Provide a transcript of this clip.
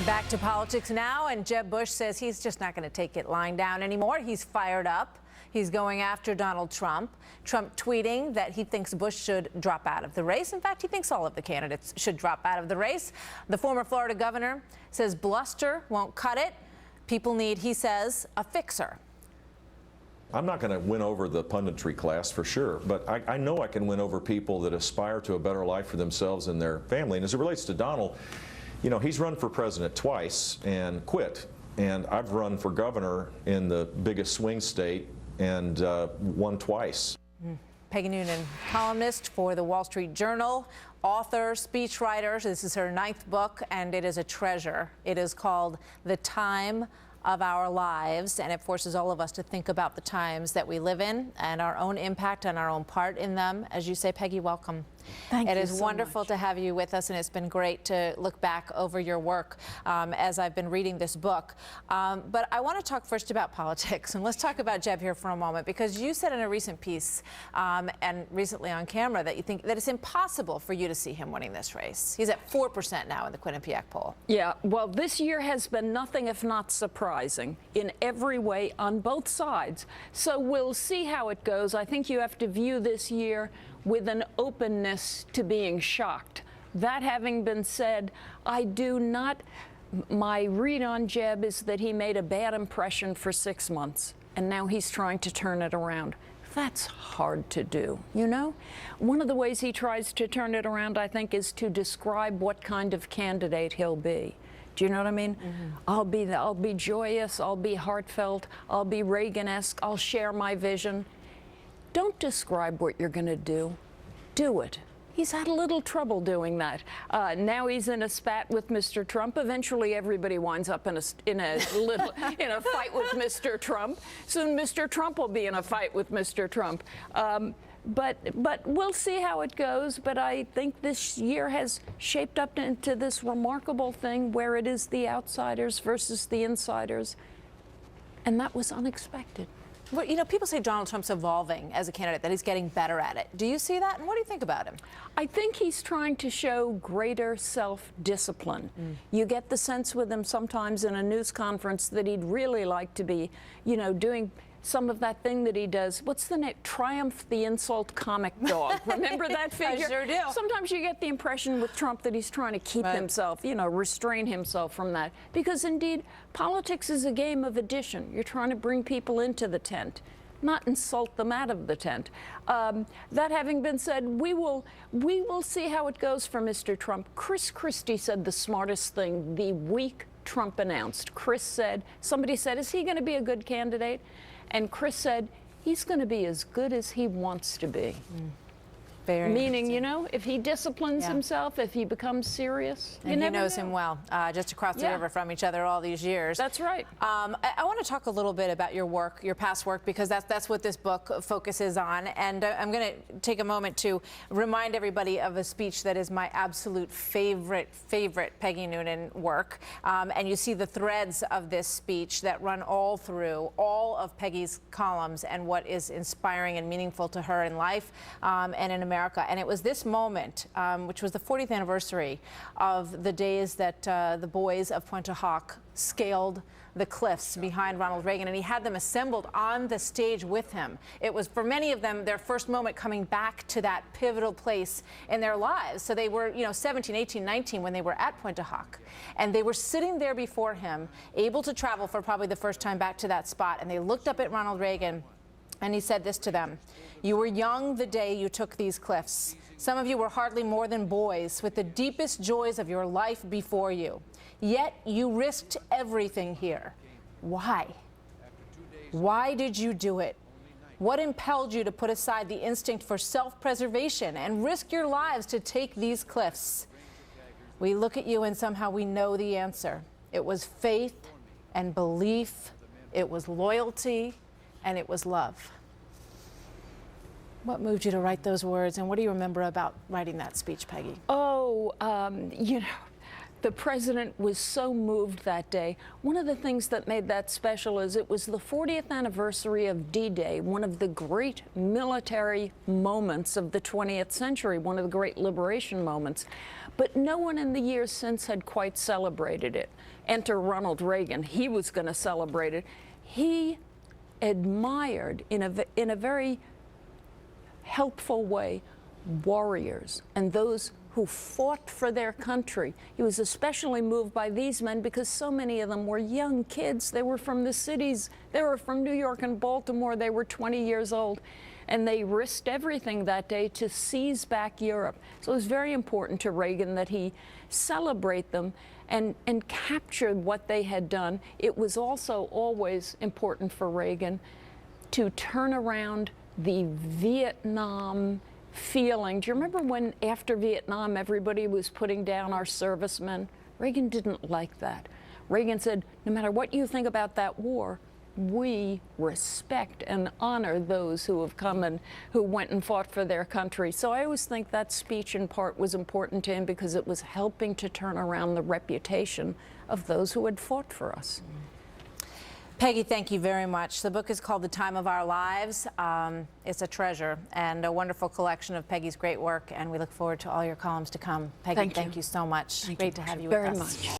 Back to politics now, and Jeb Bush says he's just not going to take it lying down anymore. He's fired up. He's going after Donald Trump. Trump tweeting that he thinks Bush should drop out of the race. In fact, he thinks all of the candidates should drop out of the race. The former Florida governor says bluster won't cut it. People need, he says, a fixer. I'm not going to win over the punditry class for sure, but I know I can win over people that aspire to a better life for themselves and their family. And as it relates to Donald, you know, he's run for president twice and quit. And I've run for governor in the biggest swing state and won twice. Peggy Noonan, columnist for the Wall Street Journal, author, speechwriter. This is her 9th book, and it is a treasure. It is called The Time of Our Lives, and it forces all of us to think about the times that we live in and our own impact and our own part in them. As you say, Peggy, welcome. Thank you It is so wonderful much to have you with us, and it's been great to look back over your work as I've been reading this book. But I want to talk first about politics, and let's talk about Jeb here for a moment, because you said in a recent piece and recently on camera that you think that it's impossible for you to see him winning this race. He's at 4% now in the Quinnipiac poll. Yeah, well, this year has been nothing if not surprising in every way on both sides. So we'll see how it goes. I think you have to view this year with an openness to being shocked. That having been said, my read on Jeb is that he made a bad impression for 6 months, and now he's trying to turn it around. That's hard to do, you know? One of the ways he tries to turn it around, I think, is to describe what kind of candidate he'll be. Do you know what I mean? Mm-hmm. I'll be joyous, I'll be heartfelt, I'll be Reagan-esque, I'll share my vision. Don't describe what you're going to do. Do it. He's had a little trouble doing that. Now he's in a spat with Mr. Trump. Eventually, everybody winds up in a fight with Mr. Trump. Soon, Mr. Trump will be in a fight with Mr. Trump. But we'll see how it goes. But I think this year has shaped up into this remarkable thing where it is the outsiders versus the insiders, and that was unexpected. Well, you know, people say Donald Trump's evolving as a candidate, that he's getting better at it. Do you see that? And what do you think about him? I think he's trying to show greater self-discipline. You get the sense with him sometimes in a news conference that he'd really like to be, you know, doing some of that thing that he does. What's the name? Triumph the Insult Comic Dog. Remember that figure? I sure do. Sometimes you get the impression with Trump that he's trying to keep himself, you know, restrain himself from that. Because indeed, politics is a game of addition. You're trying to bring people into the tent, not insult them out of the tent. That having been said, we will see how it goes for Mr. Trump. Chris Christie said the smartest thing the week Trump announced. Chris said, somebody said, is he going to be a good candidate? And Chris said, he's going to be as good as he wants to be. Very Meaning, you know, if he disciplines himself, if he becomes serious, and he knows him well, just across the river from each other all these years. That's right. I want to talk a little bit about your work, your past work, because that's what this book focuses on. And I'm going to take a moment to remind everybody of a speech that is my absolute favorite Peggy Noonan work. And you see the threads of this speech that run all through all of Peggy's columns and what is inspiring and meaningful to her in life and in America. And it was this moment, which was the 40th anniversary of the days that the boys of Pointe du Hoc scaled the cliffs behind Ronald Reagan, and he had them assembled on the stage with him. It was, for many of them, their first moment coming back to that pivotal place in their lives. So they were, you know, 17, 18, 19 when they were at Pointe du Hoc. And they were sitting there before him, able to travel for probably the first time back to that spot. And they looked up at Ronald Reagan, and he said this to them: "You were young the day you took these cliffs. Some of you were hardly more than boys, with the deepest joys of your life before you. Yet you risked everything here. Why? Why did you do it? What impelled you to put aside the instinct for self-preservation and risk your lives to take these cliffs? We look at you and somehow we know the answer. It was faith and belief. It was loyalty. And it was love." What moved you to write those words, and what do you remember about writing that speech, Peggy? Oh, you know, The president was so moved that day. One of the things that made that special is it was the 40th anniversary of D-Day, one of the great military moments of the 20th century, one of the great liberation moments. But no one in the years since had quite celebrated it. Enter Ronald Reagan. He was going to celebrate it. He admired, in a very helpful way, warriors and those who fought for their country. He was especially moved by these men because so many of them were young kids. They were from the cities. They were from New York and Baltimore. They were 20 years old. And they risked everything that day to seize back Europe. So it was very important to Reagan that he celebrate them and captured what they had done. It was also always important for Reagan to turn around the Vietnam feeling. Do you remember when after Vietnam everybody was putting down our servicemen? Reagan didn't like that. Reagan said, no matter what you think about that war, we respect and honor those who have come and who went and fought for their country. So I always think that speech in part was important to him because it was helping to turn around the reputation of those who had fought for us. Peggy, thank you very much. The book is called The Time of Our Lives. It's a treasure and a wonderful collection of Peggy's great work, and we look forward to all your columns to come. Peggy, thank you so much. Great to have you with us. Very much.